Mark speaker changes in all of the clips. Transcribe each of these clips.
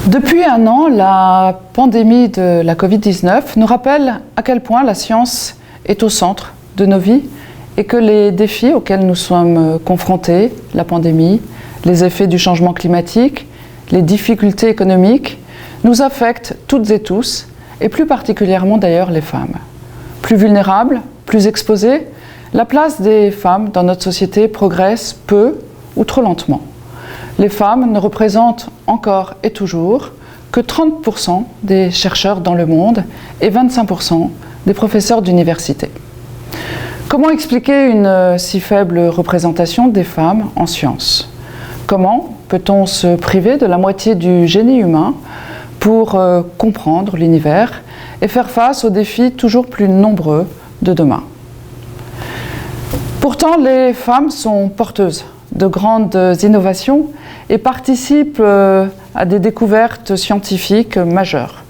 Speaker 1: Depuis un an, la pandémie de la Covid-19 nous rappelle à quel point la science est au centre de nos vies et que les défis auxquels nous sommes confrontés, la pandémie, les effets du changement climatique, les difficultés économiques, nous affectent toutes et tous, et plus particulièrement d'ailleurs les femmes. Plus vulnérables, plus exposées, la place des femmes dans notre société progresse peu ou trop lentement. Les femmes ne représentent encore et toujours que 30% des chercheurs dans le monde et 25% des professeurs d'université. Comment expliquer une si faible représentation des femmes en sciences? Comment peut-on se priver de la moitié du génie humain pour comprendre l'univers et faire face aux défis toujours plus nombreux de demain? Pourtant, les femmes sont porteuses de grandes innovations et participent à des découvertes scientifiques majeures.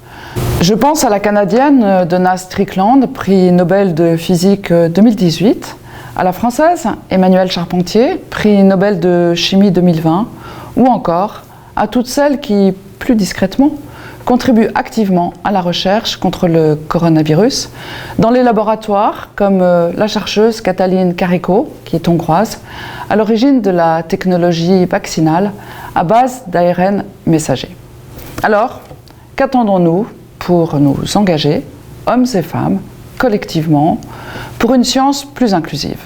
Speaker 1: Je pense à la Canadienne Donna Strickland, prix Nobel de physique 2018, à la Française Emmanuelle Charpentier, prix Nobel de chimie 2020, ou encore à toutes celles qui, plus discrètement, contribuent activement à la recherche contre le coronavirus dans les laboratoires comme la chercheuse Katalin Karikó, qui est hongroise, à l'origine de la technologie vaccinale à base d'ARN messager. Alors, qu'attendons-nous pour nous engager, hommes et femmes, collectivement, pour une science plus inclusive?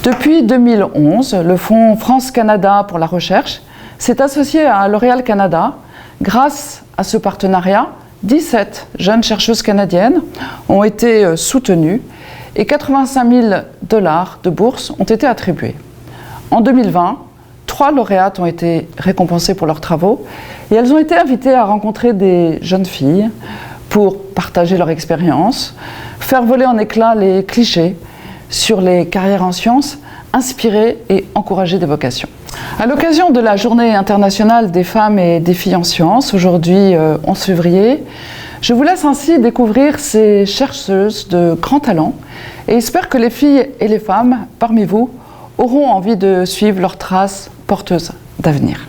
Speaker 1: Depuis 2011, le Fonds France-Canada pour la recherche s'est associé à L'Oréal Canada. Grâce à ce partenariat, 17 jeunes chercheuses canadiennes ont été soutenues et 85 000 $ de bourse ont été attribués. En 2020, 3 lauréates ont été récompensées pour leurs travaux et elles ont été invitées à rencontrer des jeunes filles pour partager leur expérience, faire voler en éclats les clichés sur les carrières en sciences, inspirer et encourager des vocations. À l'occasion de la Journée internationale des femmes et des filles en sciences, aujourd'hui 11 février, je vous laisse ainsi découvrir ces chercheuses de grand talent et espère que les filles et les femmes parmi vous auront envie de suivre leurs traces porteuses d'avenir.